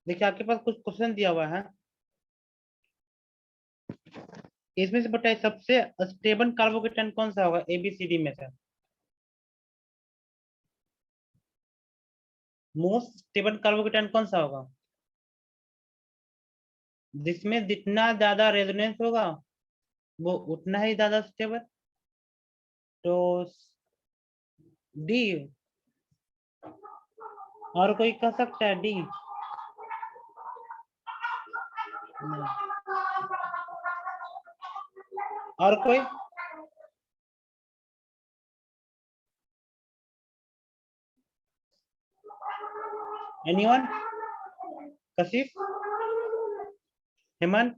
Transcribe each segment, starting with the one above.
देखिए आपके पास कुछ क्वेश्चन दिया हुआ है, इसमें से बताइए सबसे स्टेबल कार्बोकेटाइन कौन सा होगा एबीसीडी में से। मोस्ट स्टेबल कार्बोकेटाइन कौन सा होगा, जिसमें जितना ज्यादा रेजोनेंस होगा वो उतना ही ज्यादा स्टेबल। तो डी, और कोई कह सकता है डी? और कोई? एनीवन? कशिश? हेमंत?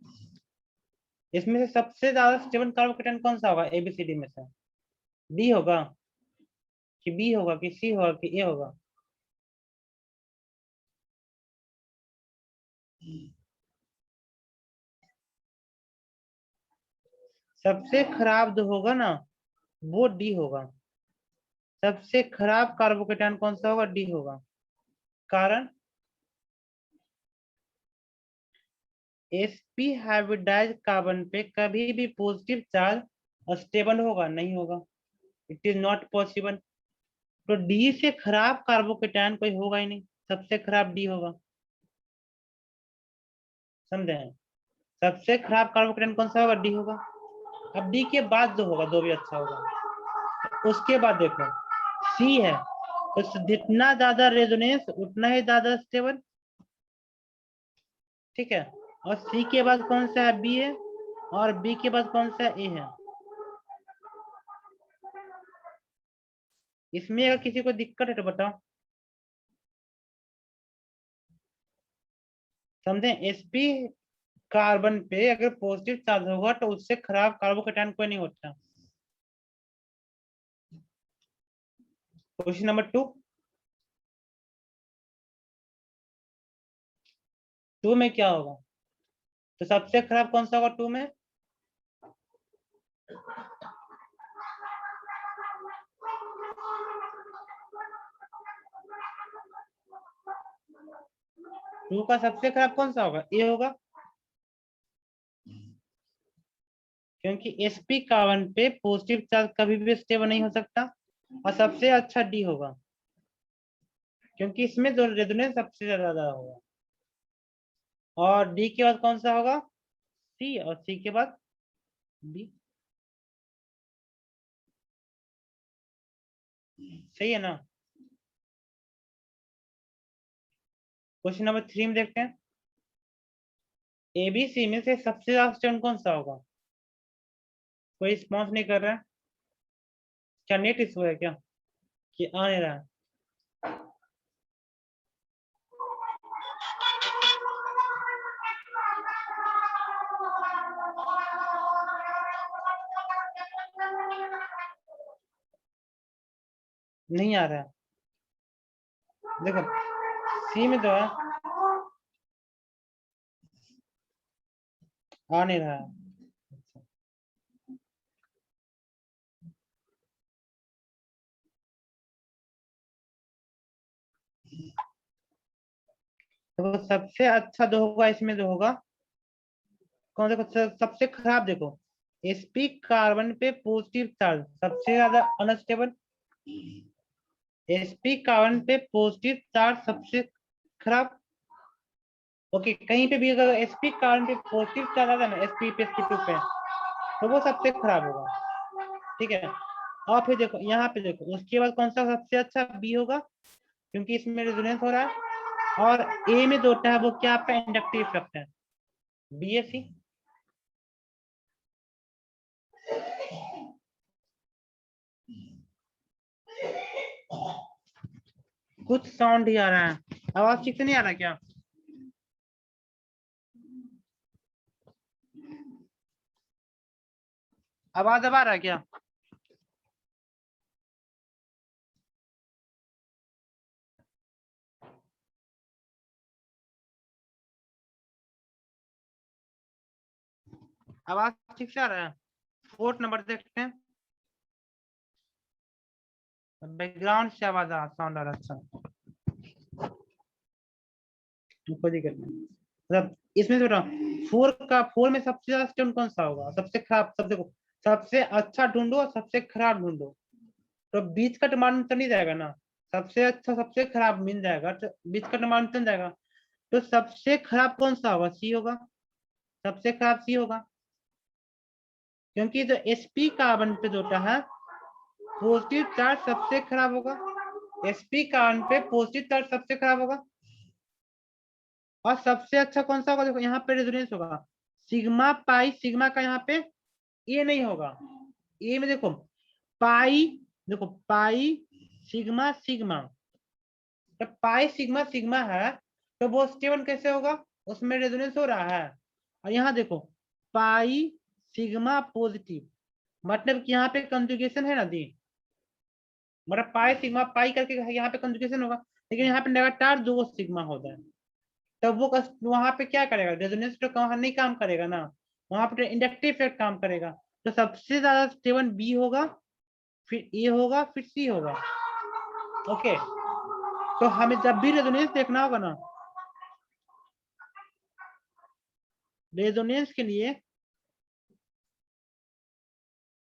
इसमें से सबसे ज्यादा स्टेबल कार्बोकेटाइन कौन सा होगा एबीसीडी में से? डी होगा कि बी होगा कि सी होगा कि ए होगा? सबसे खराब जो होगा ना वो डी होगा। सबसे खराब कार्बोकेटाइन कौन सा होगा? डी होगा। कारण sp हाइब्रिडाइज कार्बन पे कभी भी पॉजिटिव चार्ज स्टेबल होगा नहीं होगा, इट इज नॉट पॉसिबल। तो डी से खराब कार्बोकेटाइन कोई होगा ही नहीं, सबसे खराब डी होगा। समझे हैं? सबसे खराब कार्बोकेटाइन कौन सा होगा? डी होगा। अब डी के बाद जो होगा जो भी अच्छा होगा, उसके बाद देखो सी है, तो जितना ज्यादा रेजोनेंस उतना ही ज्यादा स्टेबल। ठीक है, और सी के बाद कौन सा है? बी है, और बी के बाद कौन सा ए है। इसमें अगर किसी को दिक्कत है तो बताओ। समझे? sp कार्बन पे अगर पॉजिटिव चार्ज होगा तो उससे खराब कार्बोकेटाइन कोई नहीं होता। क्वेश्चन नंबर 2, 2 में क्या होगा? तो सबसे खराब कौन सा होगा 2 में? टू का सबसे खराब कौन सा होगा? ए होगा, क्योंकि sp कार्बन पे पॉजिटिव चार्ज कभी भी स्टेबल नहीं हो सकता। और सबसे अच्छा डी होगा, क्योंकि इसमें जो रेजोनेंस सबसे ज्यादा होगा। और डी के बाद कौन सा होगा? सी, और सी के बाद बी। सही है ना? क्वेश्चन नंबर 3 में देखते हैं, एबीसी में से सबसे ज्यादा स्टूडेंट कौन सा होगा? कोई रिस्पॉन्स नहीं कर रहा है, क्या नेट इशू है क्या कि आ नहीं रहा है? नहीं आ रहा है। देखो सी में तो है, आ नहीं रहा है। देखो सबसे अच्छा जो होगा इसमें जो होगा कौन? देखो सबसे खराब देखो, sp कार्बन पे पॉजिटिव चार्ज सबसे ज्यादा अनस्टेबल। sp कार्बन पे पॉजिटिव चार्ज सबसे खराब। ओके, कहीं पे भी अगर sp कार्बन पे पॉजिटिव चार्ज आता है ना, sp पे sp2 पे, तो वो सबसे खराब होगा। ठीक है, और फिर देखो यहाँ पे देखो उसके बाद कौन सा सबसे अच्छा? बी होगा, क्योंकि इसमें रेजोनेंस हो रहा है। और ए में जो होता है वो क्या आपका इंडक्टिव इफेक्ट है, बी ए सी। कुछ साउंड ही आ रहा है, आवाज ठीक से नहीं आ रहा क्या? आवाज अब आ रहा है क्या? आवाज ठीक से आ रहा है? 4th नंबर देखते हैं, बैकग्राउंड से आवाज आ साउंड आ रहा है। अच्छा कोई दिक्कत नहीं। मतलब इसमें से बताओ, फोर में सबसे ज्यादा स्टूडेंट कौन सा होगा, सबसे खराब, सब देखो, सबसे अच्छा ढूंढो और सबसे खराब ढूंढो, तो बीच का टमाटर तो नहीं जाएगा ना, सबसे अच्छा सबसे खराब मिल जाएगा, तो बीच का टमाटर चल जाएगा, तो सबसे खराब कौन सा होगा, सी होगा, सबसे खराब सी होगा, क्योंकि जो sp कार्बन पे जोटा है पॉजिटिव चार्ज सबसे खराब होगा, sp कार्बन पे पॉजिटिव चार्ज सबसे खराब होगा, और सबसे अच्छा कौन सा होगा, देखो यहाँ पे रेजोनेंस होगा, सिग्मा पाई सिग्मा का यहाँ पे ए नहीं होगा, ए में देखो पाई, देखो पाई सिग्मा सिग्मा, तो पाई सिग्मा सिग्मा है, तो वो स्टेबल कैसे होगा, उसमें रेजोनेंस हो रहा है, और यहाँ देखो पाई सिग्मा पॉजिटिव, मतलब कि यहाँ पे कंजुगेशन है ना दी, मतलब पाई सिग्मा पाई करके यहाँ पे कंजुगेशन होगा, लेकिन यहाँ पे लगातार दो सिग्मा होता है, तब वो वहां पे क्या करेगा, रेजोनेंस तो वहां नहीं काम करेगा ना, वहां पे इंडक्टिव इफेक्ट काम करेगा, तो सबसे ज्यादा स्टेबल बी होगा, फिर ए होगा, फिर सी होगा। ओके, तो हमें जब भी रेजोनेंस देखना होगा ना, रेजोनेंस के लिए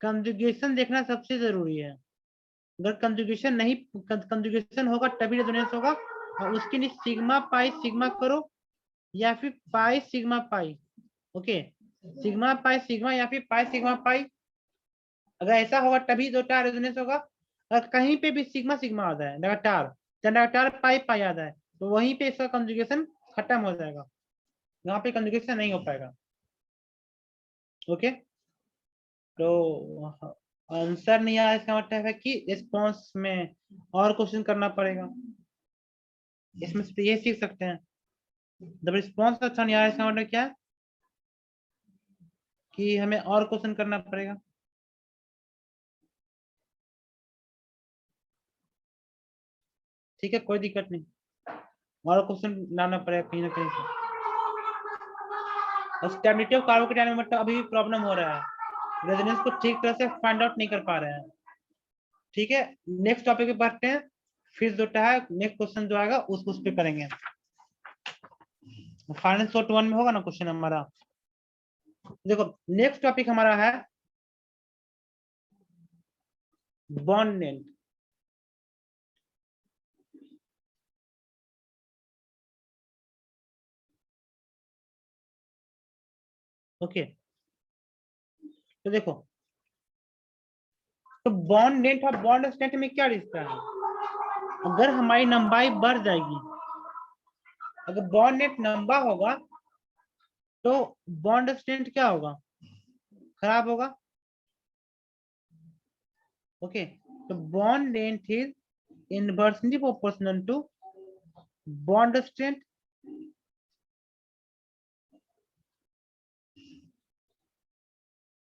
कंजुगेशन देखना सबसे जरूरी है, अगर कंजुगेशन नहीं, कंजुगेशन होगा तभी रेजोनेंस होगा, और उसके लिए सिग्मा पाई सिग्मा करो, या फिर pi sigma pi, okay, sigma pi sigma या फिर पाई सिग्मा पाई, अगर ऐसा होगा तभी दो टार रेजोनेंस होगा, अगर कहीं पे भी सिग्मा सिग्मा आ जाए लगातार, चाहे लगातार पाई पाई आ जाए, तो वहीं पे इसका कंजुगेशन खत्म हो जाएगा, यहाँ पे कंजुगेशन नहीं हो पाएगा। ओके, तो आंसर नहीं आया, इसका मतलब है कि रिस्पॉन्स में और क्वेश्चन करना पड़ेगा, इसमें से ये सीख सकते हैं, जब रिस्पॉन्स अच्छा नहीं आया इसका मतलब क्या है कि हमें और क्वेश्चन करना पड़ेगा। ठीक है, कोई दिक्कत नहीं, और क्वेश्चन लाना पड़ेगा कहीं ना कहीं से। स्टेबिलिटी ऑफ कार्बोकेटायन में मतलब अभी भी प्रॉब्लम हो रहा है, रेजोनेंस को ठीक तरह से फाइंड आउट नहीं कर पा रहे हैं। ठीक है, नेक्स्ट टॉपिक पे बढ़ते हैं, फिर जो है नेक्स्ट क्वेश्चन जो आएगा उस पे करेंगे, फाइनल शॉर्ट वन में होगा ना क्वेश्चन हमारा। देखो नेक्स्ट टॉपिक हमारा है बॉन्ड लेंथ। ओके, तो देखो, तो बॉन्ड लेंथ और बॉन्ड स्ट्रेंथ में क्या रिश्ता है, अगर हमारी लंबाई बढ़ जाएगी, अगर बॉन्ड लेंथ लंबा होगा तो बॉन्ड स्ट्रेंथ क्या होगा, खराब होगा। ओके, तो bond length is inversely proportional to bond strength.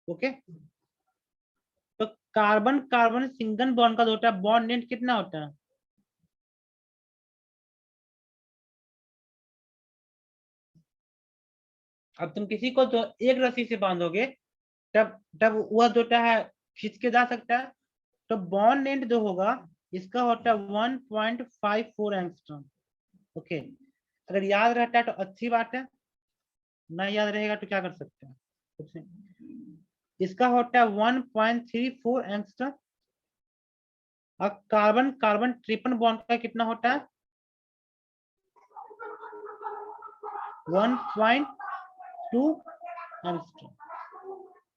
Okay, तो कार्बन कार्बन सिंगल बॉन्ड का होता है बॉन्ड लेंथ कितना होता है, अब तुम किसी को तो एक रस्सी से बांधोगे, तब तब वह जोटा है खींच के जा सकता है, तो बॉन्ड लेंथ जो होगा इसका होता है 1.54 एंगस्ट्रॉम। ओके, अगर याद रहता है तो अच्छी बात है, ना याद रहेगा तो क्या कर सकते हैं कुछ नहीं। इसका होता है 1.34 एंगस्ट्रॉम, और कार्बन कार्बन ट्रिपल बॉन्ड का कितना होता है 1.2 एंगस्ट्रॉम।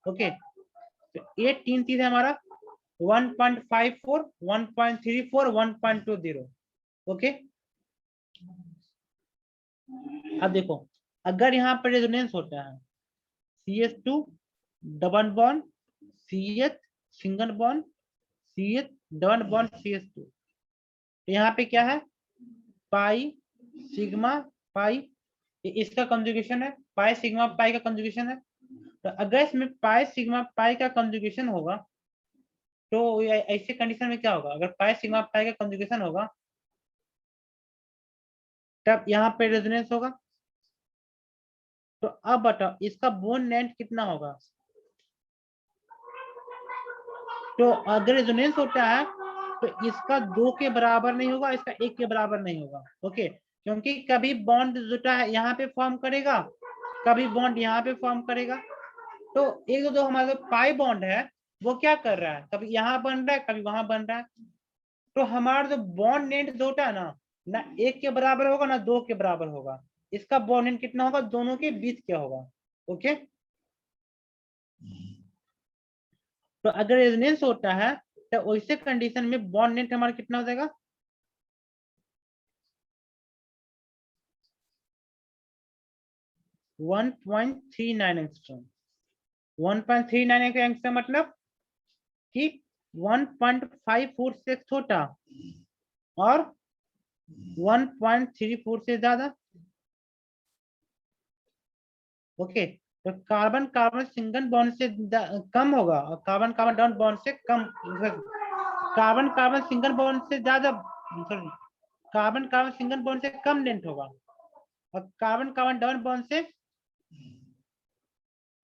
ओके, तो ये तीन चीज है हमारा 1.54 1.34 1.20। ओके, अब देखो, अगर यहाँ पर रेजोनेंस होता है CH2 double bond CH single bond CH double bond CH2, तो यहाँ पे क्या है पाई सिग्मा पाई, इसका कंजुगेशन है, पाई सिग्मा पाई का कंजुगेशन है, तो अगर इसमें पाई सिग्मा पाई का कंजुगेशन होगा, तो ऐसे कंडीशन में क्या होगा, अगर पाई सिग्मा पाई का कंजुगेशन होगा तब यहाँ पे रेजोनेंस होगा, तो अब बताओ इसका बोन लेंथ कितना होगा, तो अगर रेजोनेंस होता है तो इसका 2 के बराबर नहीं होगा, इसका 1 के बराबर नहीं होगा। ओके, क्योंकि कभी बॉन्ड जो है यहाँ पे फॉर्म करेगा, कभी बॉन्ड यहाँ पे फॉर्म करेगा। तो एक जो हमारा पाई बॉन्ड है वो क्या कर रहा है, कभी यहाँ बन रहा है कभी वहां बन रहा है। तो हमारा जो बॉन्ड लेंथ जो होता है ना 1 के बराबर होगा ना 2 के बराबर होगा। इसका बॉन्ड लेंथ कितना होगा, दोनों के बीच क्या होगा। ओके, तो अगर रेजोनेंस होता है तो वैसे कंडीशन में बॉन्ड लेंथ हमारा कितना हो जाएगा, 1.39 एंगस्ट्रॉम। 1.39 एंगस्ट्रॉम मतलब कि 1.54 से छोटा और 1.34 से ज्यादा। ओके, तो कार्बन कार्बन सिंगल बॉन्ड से कम होगा और कार्बन कार्बन डबल बॉन्ड से कम, कार्बन कार्बन सिंगल बॉन्ड से ज्यादा, sorry, carbon carbon single bond से कम लेंथ होगा और कार्बन कार्बन डबल बॉन्ड से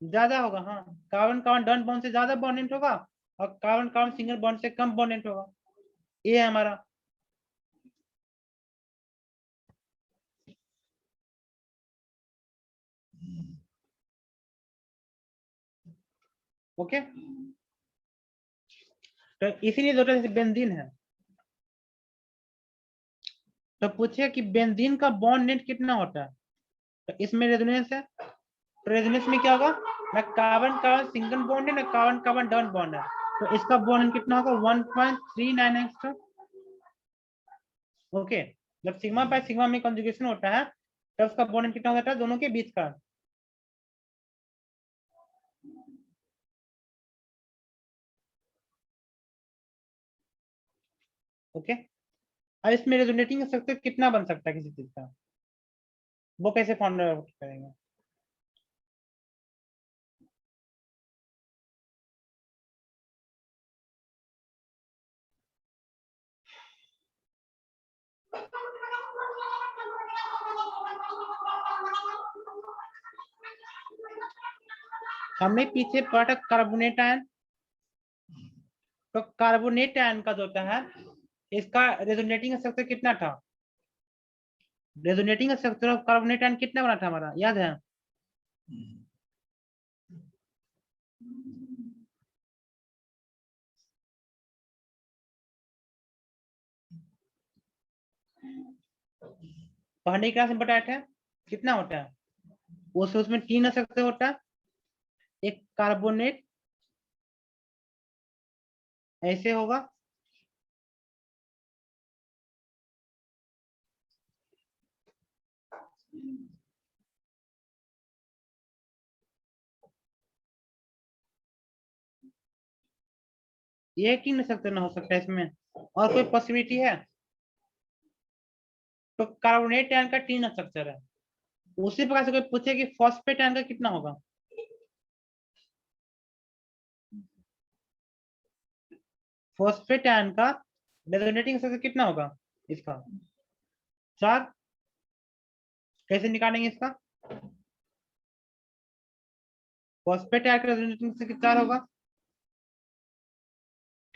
ज्यादा होगा। हाँ, कार्बन कार्बन डबल बॉन्ड से ज्यादा बॉन्ड लेंथ होगा और कार्बन कार्बन सिंगल बॉन्ड से कम बॉन्ड लेंथ होगा। ये है हमारा। ओके, तो इसीलिए जो बेंजीन है, तो पूछे कि बेंजीन का बॉन्ड लेंथ कितना होता है, तो इसमें रेजोनेंस है। तो रेजोनेंस में क्या होगा, ना कार्बन कार्बन सिंगल बॉन्ड है ना कार्बन कार्बन डबल बॉन्ड है, तो इसका बॉन्ड कितना होगा 1.39 एंगस्ट्रॉम। ओके, जब सिग्मा बाय सिग्मा में कंजुगेशन होता है तब उसका बॉन्ड कितना होता है दोनों के बीच का। ओके, अब इसमें रेजोनेटिंग स्ट्रक्चर कितना बन सकता है किसी चीज का, वो कैसे फाउंड करेंगे। हमने पीछे पढ़ा था कार्बोनेट आयन, तो कार्बोनेट आयन का जो होता है इसका रेजोनेटिंग स्ट्रक्चर कितना था, resonating structure of carbonate ion कितना बना था हमारा, याद है। पढ़ने क्लास में बताया था कितना होता है, उसमें 3 स्ट्रक्चर होता है। एक कार्बोनेट ऐसे होगा, ये 3 स्ट्रक्चर ना हो सकता है इसमें, और कोई पॉसिबिलिटी है। तो कार्बोनेट आयन का 3 स्ट्रक्चर है। उसी प्रकार से कोई पूछे कि फॉस्फेट आयन का कितना होगा, फॉस्फेट आयन का रेजोनेटिंग स्ट्रक्चर कितना होगा इसका, 4। कैसे निकालेंगे इसका, फॉस्फेट आयन का रेजोनेटिंग स्ट्रक्चर 4 होगा,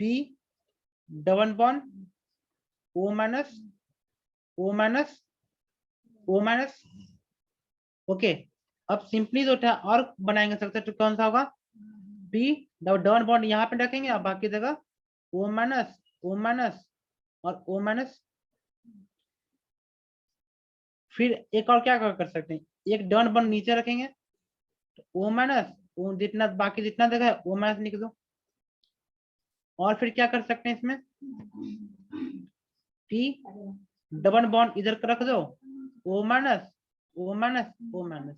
P double bond O minus O minus O minus. Okay, अब सिंपली जो था और बनाएंगे स्ट्रक्चर तो कौन सा होगा, पी डबल बॉन्ड यहाँ पे रखेंगे और बाकी जगह ओ माइनस और ओ माइनस। फिर एक और क्या कर सकते हैं, एक डबल बॉन्ड नीचे रखेंगे तो ओ माइनस ओ, जितना बाकी जितना जगह है ओ माइनस लिख दो। और फिर क्या कर सकते हैं इसमें, पी डबल बॉन्ड इधर का रख दो, O minus O minus O minus.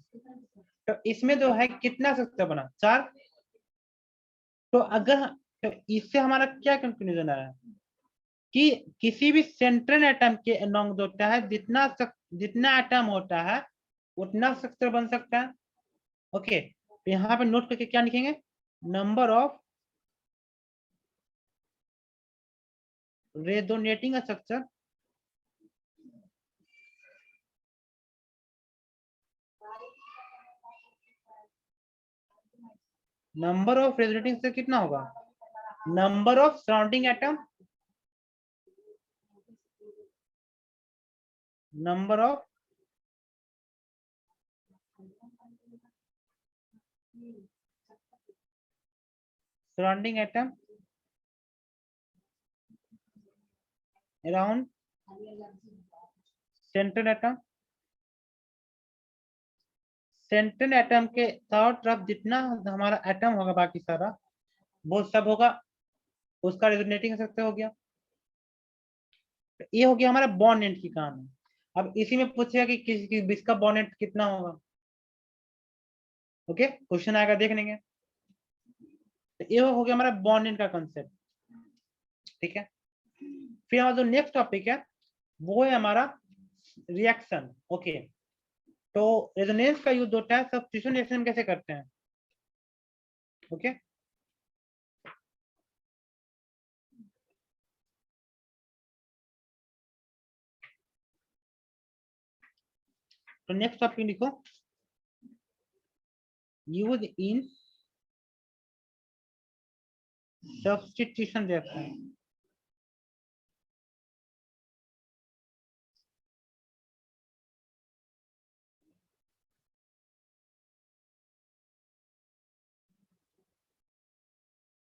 तो इसमें जो है कितना स्ट्रक्चर बना, 4। तो अगर तो इससे हमारा क्या कंक्लूजन आया कि किसी भी सेंट्रल एटम के अलोंग जो होता है जितना एटम होता है उतना स्ट्रक्चर बन सकता है। ओके, तो यहाँ पे नोट करके क्या लिखेंगे, number of resonating structure number of resonating से कितना होगा, number of surrounding atom number of surrounding atom around central atom. Central atom के चारों तरफ जितना हमारा एटम होगा बाकी सारा वो सब होगा, उसका रेजोनेटिंग स्ट्रक्चर हो गया। तो ये हो गया हमारा बॉन्ड एंड की कहानी। अब इसी में पूछेगा कि किसका बॉन्ड एंड कितना होगा। ओके, क्वेश्चन आएगा देख लेंगे। तो ये हो गया हमारा बॉन्ड एंड का कंसेप्ट। ठीक है, फिर हमारा जो नेक्स्ट टॉपिक है वो है हमारा रिएक्शन। ओके, तो रेजोनेंस का यूज होता है सब्स्टिट्यूशन रिएक्शन कैसे करते हैं। ओके, तो नेक्स्ट टॉपिक लिखो, use in substitution reaction.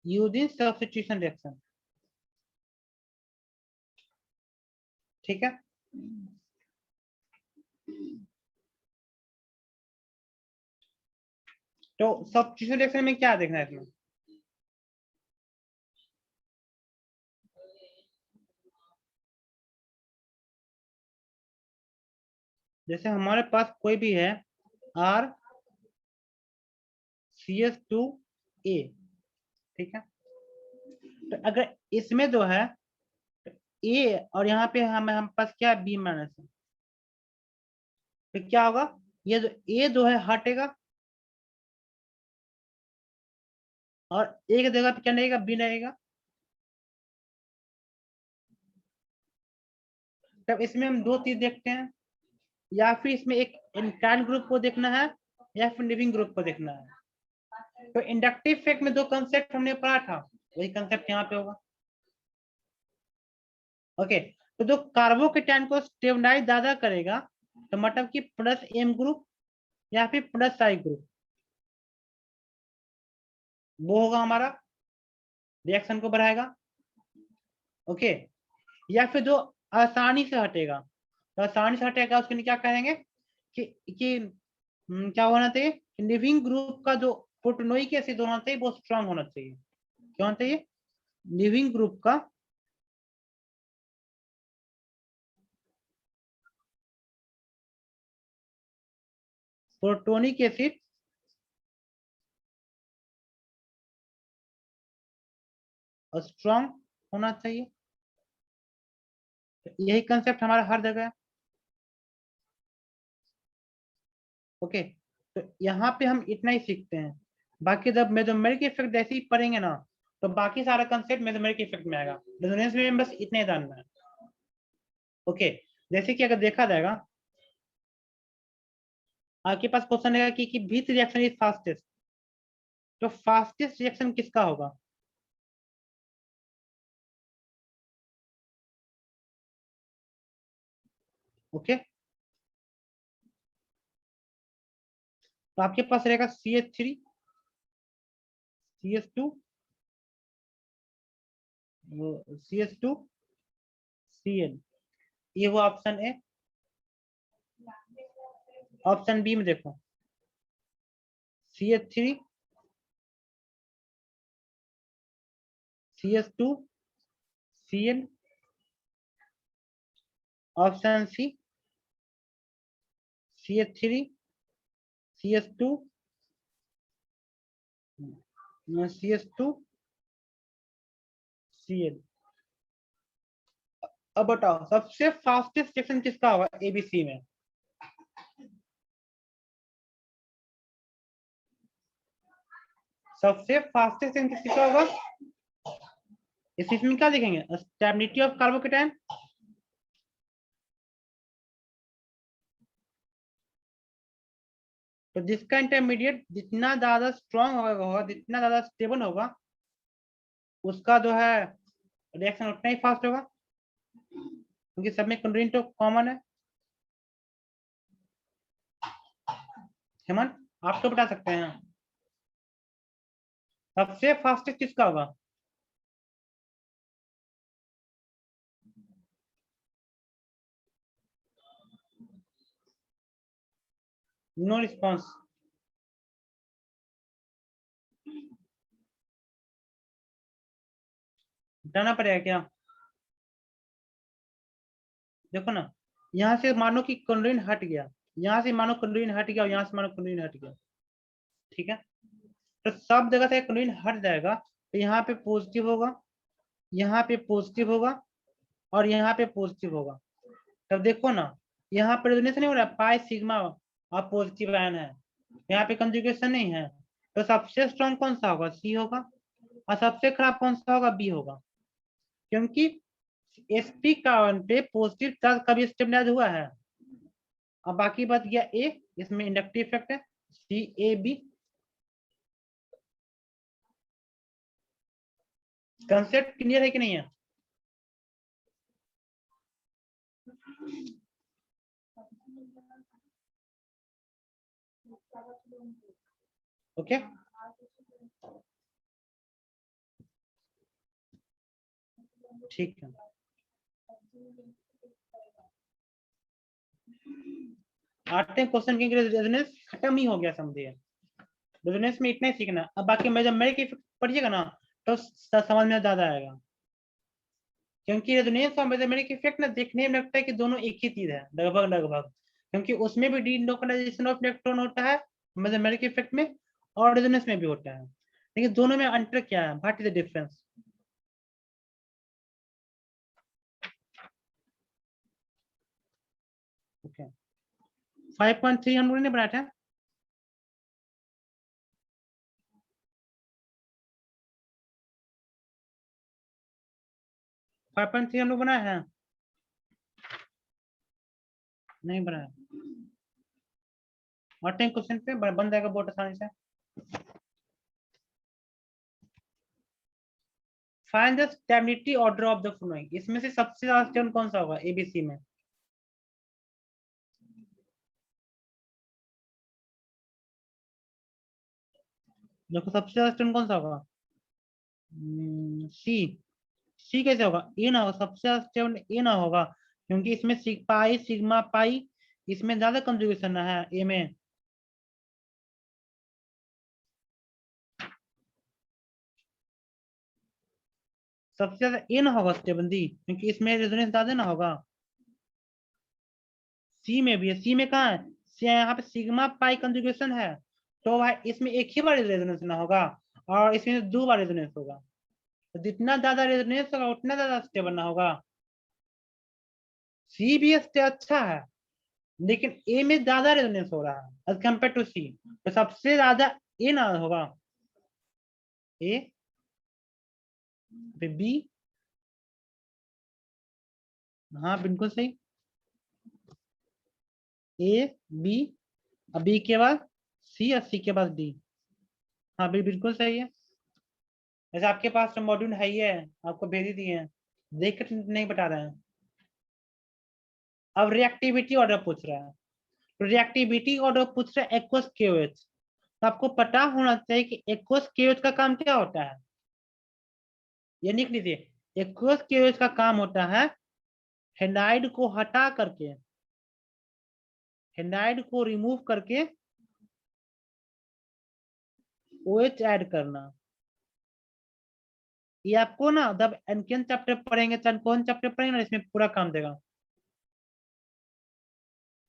Use in substitution reaction. ठीक है, तो सब्स्टिट्यूशन रिएक्शन में क्या देखना है इसमें। जैसे हमारे पास कोई भी है आर सी एस टू ए। ठीक है, तो अगर इसमें जो है ए और यहाँ पे हम पास क्या है बी माइनस है, तो क्या होगा, ये जो ए जो है हटेगा और ए की जगह पे क्या रहेगा, बी रहेगा। तब इसमें हम दो चीज देखते हैं, या फिर इसमें एक इंटर्न ग्रुप को देखना है या फिर लिविंग ग्रुप को देखना है। तो इंडक्टिव इफेक्ट में दो कंसेप्ट हमने पढ़ा था, वही कंसेप्ट यहाँ पे होगा। ओके, तो जो कार्बोकेटाइन को स्टेबलाइज ज्यादा करेगा, तो मतलब कि प्लस एम ग्रुप या फिर प्लस आई ग्रुप, वो होगा हमारा रिएक्शन को बढ़ाएगा। ओके, या फिर जो आसानी से हटेगा, तो आसानी से हटेगा उसके लिए क्या कहेंगे कि क्या होना चाहिए, लिविंग ग्रुप का जो प्रोटोनोइक एसिड होना चाहिए वो स्ट्रांग होना चाहिए। क्या होना चाहिए, लिविंग ग्रुप का प्रोटोनिक एसिड स्ट्रांग होना चाहिए। यही कंसेप्ट हमारा हर जगह है। ओके, तो यहाँ पे हम इतना ही सीखते हैं, बाकी जब मेसोमेरिक इफेक्ट जैसे ही पढ़ेंगे ना, तो बाकी सारा कंसेप्ट मेसोमेरिक इफेक्ट में आएगा। रेजोनेंस में बस इतना ही जानना है। ओके, जैसे कि अगर देखा जाएगा आपके पास क्वेश्चन रहेगा कि विच रिएक्शन इज फास्टेस्ट, तो फास्टेस्ट रिएक्शन किसका होगा। ओके, तो आपके पास रहेगा CH3 CH2 CH2 Cl, ये वो ऑप्शन ए। ऑप्शन बी में देखो CH3 CH2 Cl। Option C CH3 CH2 CH2 Cl। अब बताओ सबसे फास्टेस्ट रिएक्शन किसका होगा एबीसी में। सबसे फास्टेस्ट रिएक्शन किसका होगा, इसमें क्या देखेंगे, स्टेबिलिटी ऑफ कार्बोकेटाइन, तो जिसका इंटरमीडिएट जितना ज्यादा स्ट्रॉन्ग होगा जितना ज्यादा स्टेबल होगा उसका जो है रिएक्शन उतना ही फास्ट होगा, क्योंकि सब में कंटेंट तो कॉमन है। हेमंत आप तो बता सकते हैं सबसे फास्टेस्ट किसका होगा? No response. बताना पड़ेगा क्या? देखो ना, यहाँ से मानो कि कंडोइन हट गया, यहाँ से मानो कंडोइन हट गया और यहाँ से मानो कंडोइन हट गया, ठीक है। तो सब जगह से कंडोइन हट जाएगा, तो यहाँ पे पॉजिटिव होगा, यहाँ पे पॉजिटिव होगा और यहाँ पे पॉजिटिव होगा। तब देखो ना, यहाँ पर रेजोनेंस नहीं हो रहा, पाई सिग्मा और पॉजिटिव आयन है, यहाँ पे कंजुगेशन नहीं है, तो सबसे स्ट्रॉन्ग कौन सा होगा? सी होगा। और सबसे खराब कौन सा होगा? बी होगा। क्योंकि sp कार्बन पे पॉजिटिव चार्ज कभी स्टेबलाइज हुआ है। अब बाकी बात गया ए, इसमें इंडक्टिव इफेक्ट है, सी ए बी। कंसेप्ट क्लियर है कि नहीं है? ओके, ठीक है। आते हैं क्वेश्चन के, रेजोनेंस खत्म ही हो गया समझिए। रेजोनेंस में इतना ही सीखना, अब बाकी मेजरमेंट इफेक्ट पढ़िएगा ना तो समझ में ज्यादा आएगा। क्योंकि रेजोनेंस और मेजरमेंट इफेक्ट ना देखने में लगता है कि दोनों एक ही चीज है लगभग लगभग, क्योंकि उसमें भी डीलोकलाइजेशन ऑफ इलेक्ट्रॉन होता है मेजरमेंट इफेक्ट में, और रेजोनेंस में भी होता है, लेकिन दोनों में अंतर क्या है? What is the difference? Okay, 5.3 हम लोगों ने बनाया था। 5.3 हम लोग बनाया है? नहीं बनाया। और 10 क्वेश्चन पे बन जाएगा बहुत आसानी से। Find the stability order of the flowing, इसमें से सबसे ज्यादा स्टेबल कौन सा होगा एबीसी में? देखो सबसे ज्यादा स्टेबल कौन सा होगा? सी। सी कैसे होगा? ए ना होगा, सबसे ज्यादा स्टेबल ए ना होगा, क्योंकि इसमें पाई सिग्मा पाई, इसमें ज्यादा कंजुगेशन है ए में। सबसे ज्यादा ए ना होगा स्टेबल दी, क्योंकि इसमें रेजोनेंस ज्यादा ना होगा। सी में भी है, सी में कहाँ है? सी यहाँ पे सिग्मा पाई कंजुगेशन है, तो भाई इसमें एक ही बार रेजोनेंस ना होगा, और इसमें दो बार रेजोनेंस होगा, तो जितना ज्यादा रेजोनेंस होगा उतना ज्यादा स्टेबल ना होगा। सी भी अच्छा है, लेकिन ए में ज्यादा रेजोनेंस हो रहा है एज कम्पेयर टू सी, तो सबसे ज्यादा ए ना होगा। ए, बी। हाँ बिल्कुल सही। ए बी, और बी के बाद सी और सी के बाद डी। हाँ बिल्कुल सही है। वैसे आपके पास तो मॉड्यूल है ही है, आपको भेज ही दिए हैं, देख कर नहीं बता रहे हैं। अब रिएक्टिविटी ऑर्डर पूछ रहा है, तो रिएक्टिविटी ऑर्डर पूछ रहा है एक्वस केओएच, तो आपको पता होना चाहिए कि एक्वस केओएच का काम क्या होता है। ये लिख लीजिए, एक्वस केओएच का काम होता है हेनाइड को हटा करके, हेनाइड को रिमूव करके OH ऐड करना। ये आपको ना जब एनकेन चैप्टर पढ़ेंगे, कौन चैप्टर पढ़ेंगे ना, इसमें पूरा काम देगा।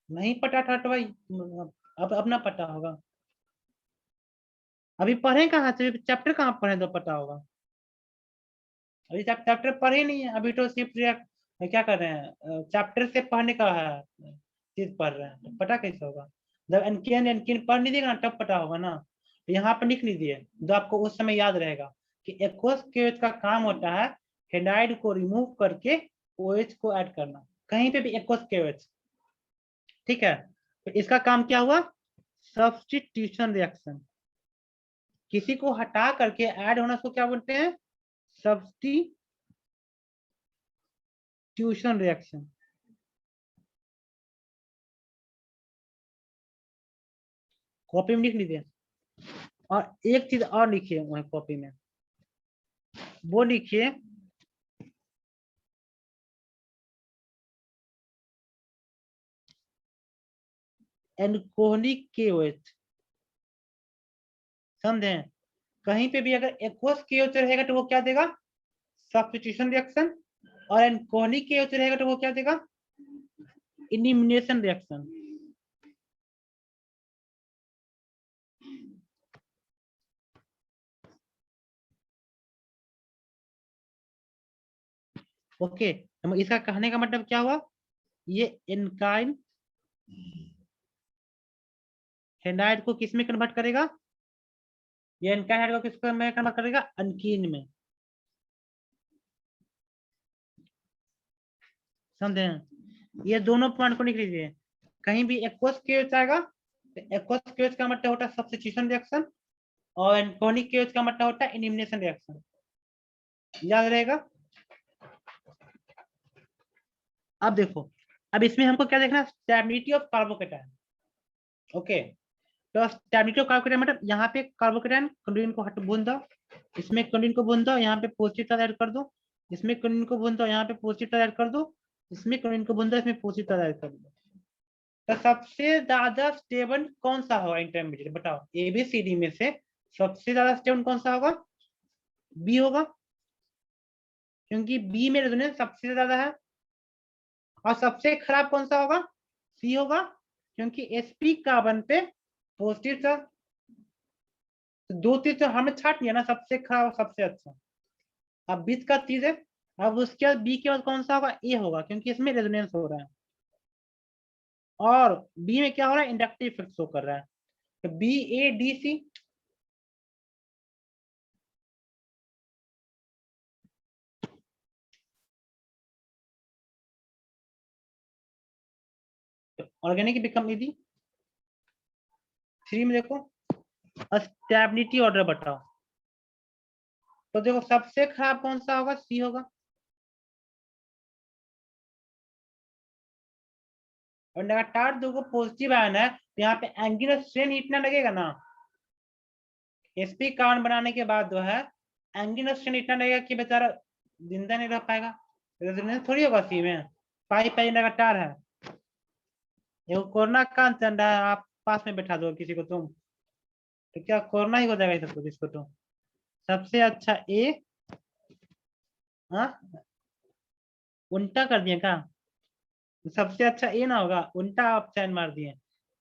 नहीं पता था तो भाई अब अपना पता होगा। अभी पढ़े कहाँ से? चैप्टर कहाँ पढ़े तो पता होगा? अभी चैप्टर पढ़े नहीं है, अभी तो सिर्फ क्या कर रहे हैं, चैप्टर से पढ़ने का है, चीज पढ़ रहे हैं, तो पता कैसे होगा? जब एनकेन एनकेन पढ़ लीजिएगा ना तब पता होगा ना। तो यहाँ पर लिख लीजिए जो आपको उस समय याद रहेगा, कि एक्वस केओएच का काम होता है हेनाइड को रिमूव करके OH को ऐड करना, कहीं पे भी एक्वस केओएच, ठीक है। तो इसका काम क्या हुआ? सब्स्टिट्यूशन रिएक्शन, किसी को हटा करके ऐड होना उसको क्या बोलते हैं? Substitution reaction. कॉपी में लिख लीजिए। और एक चीज और लिखिए वही कॉपी में, वो लिखिए एल्कोहलिक KOH। समझे? कहीं पे भी अगर एक्वस KOH रहेगा तो वो क्या देगा? Substitution reaction. और एल्कोहलिक KOH रहेगा तो वो क्या देगा? Elimination reaction. ओके, इसका कहने का मतलब क्या हुआ? ये एल्काइल हेलाइड को किस में कन्वर्ट करेगा? ये एल्काइल हेलाइड को किस में कन्वर्ट करेगा? अल्कीन में। समझे? ये दोनों पॉइंट को लिख लीजिए। कहीं भी एक्वस KOH आएगा तो एक्वस KOH का मतलब होता है सब्स्टिट्यूशन रिएक्शन, और एल्कोहलिक KOH का मतलब होता है एलिमिनेशन रिएक्शन। याद रहेगा? अब देखो, अब इसमें हमको क्या देखना है? Stability of carbocation. ओके, तो स्टेबिलिटी ऑफ कार्बोकेटायन मतलब यहाँ पे कार्बोकेटायन क्लोरीन को हट बूंद दो, इसमें क्लोरीन को बूंद दो, यहाँ पे पॉजिटिव चार्ज ऐड कर दो, इसमें क्लोरीन को बूंद दो, यहाँ पे पॉजिटिव चार्ज ऐड कर दो, इसमें क्लोरीन को बूंद दो, इसमें पॉजिटिव चार्ज ऐड कर दो। तो सबसे ज्यादा स्टेबल कौन सा होगा इंटरमीडिएट? बताओ, ABCD में से सबसे ज्यादा स्टेबल कौन सा होगा? बी होगा, क्योंकि बी में रेजोनेंस सबसे ज्यादा है। और सबसे खराब कौन सा होगा? सी होगा, क्योंकि sp कार्बन पे पॉजिटिव चार्ज। दो चीज तो हमने छाट लिया ना, सबसे खराब और सबसे अच्छा। अब बीच का चीज है। अब उसके बाद बी के बाद कौन सा होगा? ए होगा, क्योंकि इसमें रेजोनेंस हो रहा है। और बी में क्या हो रहा है? इंडक्टिव इफेक्ट शो कर रहा है। तो BADC। Organic become easy. 3 में देखो, स्टेबिलिटी ऑर्डर बताओ। तो देखो सबसे खराब कौन सा होगा? सी होगा। और लगातार दो को पॉजिटिव आयन है तो यहाँ पे एंगुलर स्ट्रेन इतना लगेगा ना, sp कार्बन बनाने के बाद जो है एंगुलर स्ट्रेन इतना लगेगा कि बेचारा जिंदा नहीं रह पाएगा। रेजोनेंस थोड़ी होगा सी में, पाई पाई लगातार है। ये कोरोना कांड चल रहा है, आप पास में बैठा दो किसी को तुम, तो क्या कोरोना ही हो जाएगा सब कुछ इसको तो। सबसे अच्छा ए। हाँ, उल्टा कर दिए क्या? सबसे अच्छा ए ना होगा, उल्टा आप चैन मार दिए।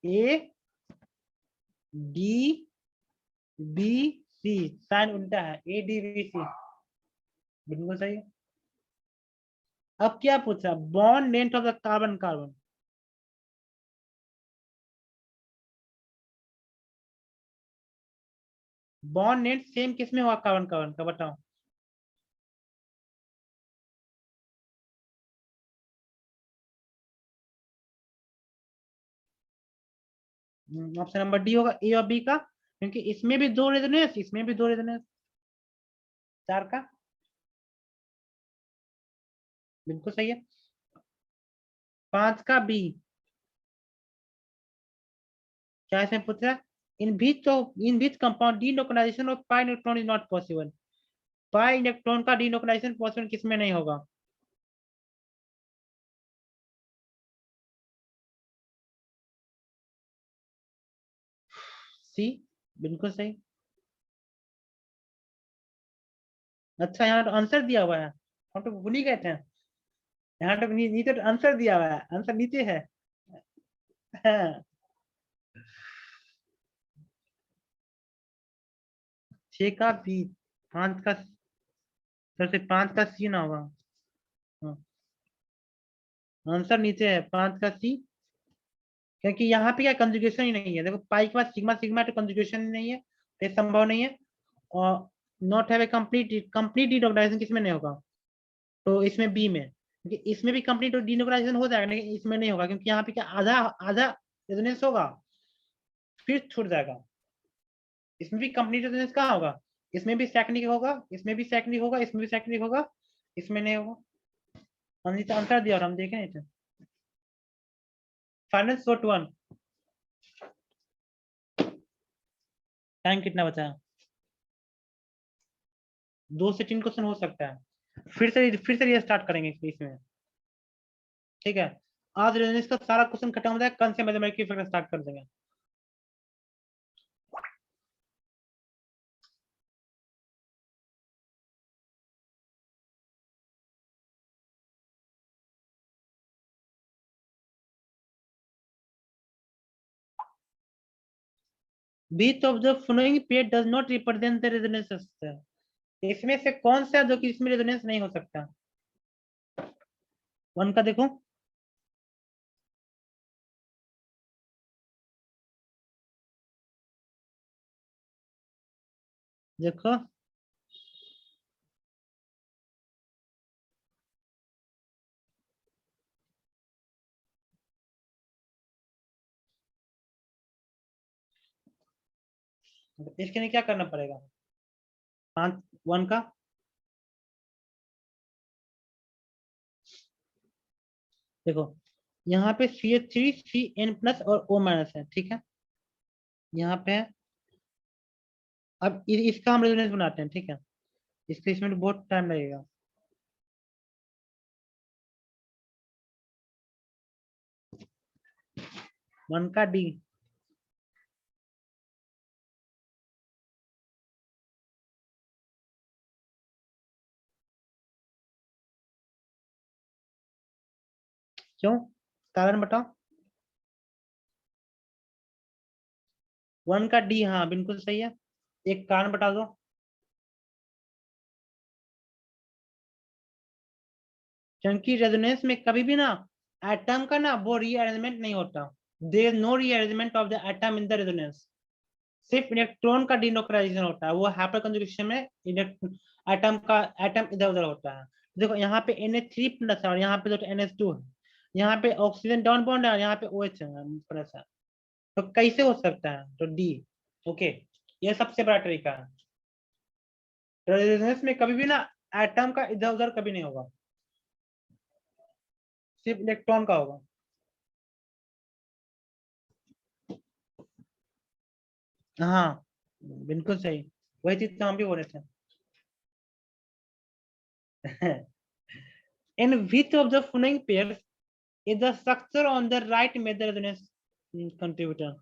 ADBC, साइन उल्टा है, ADBC। बिल्कुल सही। अब क्या पूछा? Bond length of the carbon carbon. Bond length same किसमें हुआ कार्बन कार्बन का? बताओ। ऑप्शन नंबर डी होगा, ए और बी का, क्योंकि इसमें भी दो रेजोनेंस, इसमें भी दो रेजोनेंस। 4 का बिल्कुल सही है। 5 का बी। क्या इसमें पूछ रहा है? In which compound delocalization of pi electron is not possible. Pi electron का डीलोकलाइजेशन पॉसिबल किसमें नहीं होगा? सी, बिल्कुल सही। अच्छा, यहाँ तो आंसर दिया हुआ है, हम तो भूल ही गए थे। यहाँ तो नीचे तो आंसर दिया हुआ है, आंसर नीचे है। हाँ। 6 का बी। 5 का, सर से 5 का सी ना होगा। हाँ, आंसर नीचे है 5 का सी, क्योंकि यहाँ पे क्या कंजुगेशन ही नहीं है। देखो पाई के बाद सिग्मा, सिग्मा तो कंजुगेशन ही नहीं है, तो ये संभव नहीं है। और not have a complete complete delocalization किसमें नहीं होगा? तो इसमें बी में, क्योंकि इसमें भी कंप्लीट डीनोकलाइजेशन हो जाएगा, लेकिन इसमें नहीं होगा, क्योंकि यहाँ पे क्या आधा आधा रेजोनेंस होगा, फिर छूट जाएगा। इसमें भी कंप्लीट रेजोनेंस कहाँ होगा? इसमें भी सेकंडिक होगा, इसमें भी सेकंडिक होगा, इसमें भी सेकंडिक होगा, इसमें नहीं होगा। हमने तो आंसर दिया और हम देखे नहीं थे। Final short one. टाइम कितना बचा है? 2 से 3 क्वेश्चन हो सकता है। फिर से ये स्टार्ट करेंगे इसमें। ठीक है, आज रेजोनेंस का सारा क्वेश्चन खत्म हो जाए, कल से मैथमेटिक्स इफेक्ट स्टार्ट कर देंगे। Which of the following pair does not represent the resonance system? इसमें से कौन सा जो कि इसमें रेजोनेंस नहीं हो सकता? 1 का देखो, देखो इसके लिए क्या करना पड़ेगा? 1 का देखो, यहाँ पे CH3 CN+ और O- है, ठीक है, यहाँ पे है। अब इसका हम रेजोनेंस बनाते हैं, ठीक है, इसमें तो बहुत टाइम लगेगा। वन का डी, क्यों? कारण बताओ। 1 का डी, हाँ बिल्कुल सही है। एक कारण बता दो। क्योंकि रेजोनेंस में कभी भी ना एटम का ना वो रीअरेंजमेंट नहीं होता। There is no rearrangement of the atom in the resonance. सिर्फ इलेक्ट्रॉन का डिनोक्लाइजेशन होता है, वो हाइपर कंजुगेशन में एटम इधर उधर होता है। देखो यहाँ पे Na3+ है और यहाँ पे जो NH2 है, यहाँ पे ऑक्सीजन डाउन बॉन्ड है और यहाँ पे OH प्लस है। तो कैसे हो सकता है? तो डी। ओके, ये सबसे बड़ा तरीका है। रेजोनेंस में कभी भी ना एटम का इधर उधर कभी नहीं होगा, सिर्फ इलेक्ट्रॉन का होगा। हाँ बिल्कुल सही, वही चीज तो हम भी बोले थे। In which of the following pairs is the structure on the right major resonance contributor?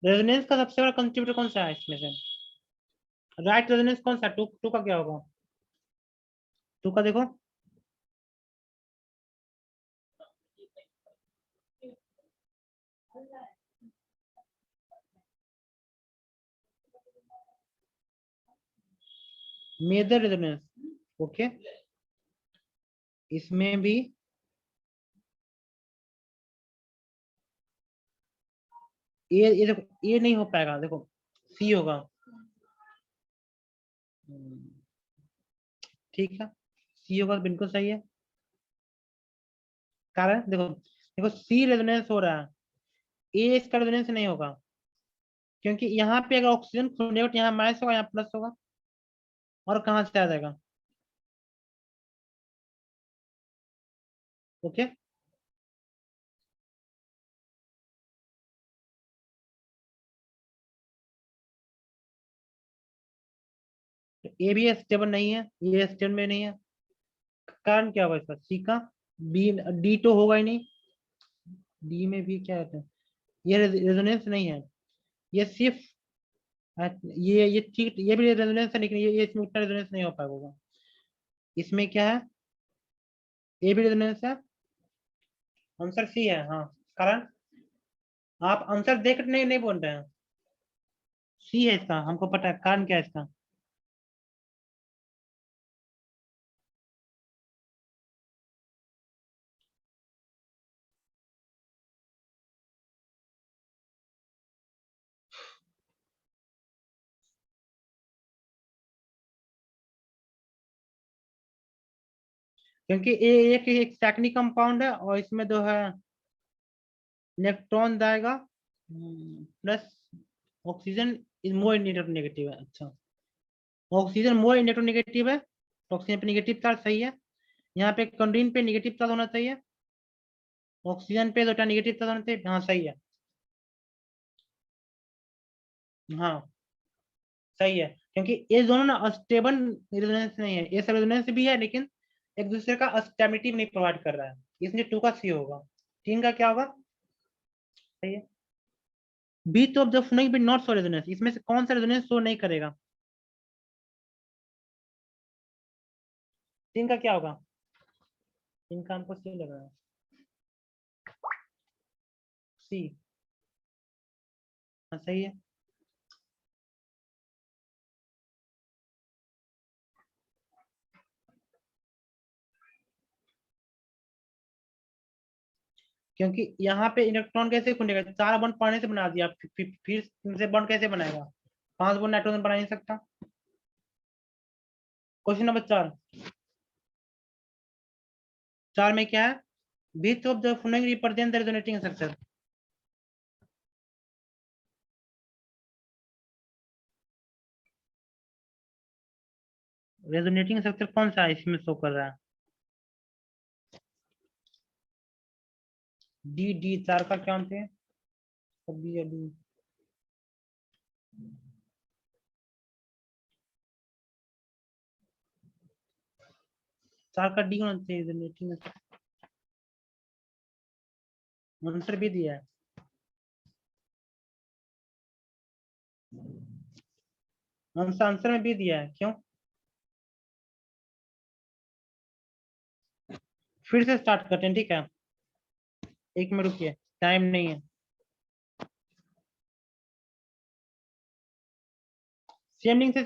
Resonance का सबसे बड़ा कंट्रीब्यूटर कौन सा है इसमें से? राइट रेजोनेंस कौन सा? टू टू का क्या होगा? टू का देखो, मेजर रेजोनेंस। ओके, इसमें भी ये देखो, ये नहीं हो पाएगा, देखो सी होगा। ठीक है, सी होगा, बिल्कुल सही है। कारण देखो, देखो सी रेजोनेंस हो रहा है, ए इसका रेजोनेंस नहीं होगा। क्योंकि यहाँ पे अगर ऑक्सीजन खुलेगा तो यहाँ माइनस होगा, यहाँ प्लस होगा, और कहाँ से आ जाएगा? ओके, ए भी स्टेबल नहीं है, ये स्टेबल में नहीं है। कारण क्या होगा इसका? सी का, बी डी तो होगा ही नहीं। डी में भी क्या कहते हैं, ये रेजोनेंस नहीं है, ये सिर्फ ये ठीक, ये भी रेजोनेंस है लेकिन ये इसमें उतना रेजोनेंस नहीं हो पाएगा। इसमें क्या है? ये भी रेजोनेंस है। आंसर सी है, हाँ। कारण आप आंसर देख नहीं नहीं बोल रहे हैं। सी है इसका, हमको पता है। कारण क्या है इसका? क्योंकि ये एक सेकंड कंपाउंड है और इसमें जो है इलेक्ट्रॉन जाएगा plus oxygen is more electronegative है। अच्छा, ऑक्सीजन मोर इलेक्ट्रोनेगेटिव है तो ऑक्सीजन पे नेगेटिव चार्ज सही है। यहाँ पे क्लोरीन पे नेगेटिव चार्ज होना चाहिए, ऑक्सीजन पे तो नेगेटिव चार्ज होना चाहिए, हाँ सही है। हाँ सही है, क्योंकि ये दोनों ना स्टेबल रेजोनेंस नहीं है, ये सब रेजोनेंस भी है लेकिन एक दूसरे का स्टेबिलिटी नहीं प्रोवाइड कर रहा है, इसलिए 2 का सी होगा। 3 का क्या होगा? सही है। बी तो of the following but not show resonance, इसमें से कौन सा रेजोनेंस शो नहीं करेगा? 3 का क्या होगा? 3 का हमको सी लग रहा है। सी। हाँ सही है। क्योंकि यहाँ पे इलेक्ट्रॉन कैसे खुलेगा, 4 बॉन्ड पानी से बना दिया, फिर से बॉन्ड कैसे बनाएगा? 5 बॉन्ड नाइट्रोजन बना नहीं सकता। Question number 4। 4 में क्या है? Which of the following represent the resonating structure. Resonating structure कौन सा है इसमें शो कर रहा है? डी डी 4 का क्या होते हैं? बी या डी? 4 का डी होना चाहिए रेजोनेटिंग। आंसर भी दिया है। आंसर में भी दिया है, क्यों? फिर से स्टार्ट करते हैं, ठीक है? एक मिनट रुकिए, टाइम नहीं है। सेम लिंक से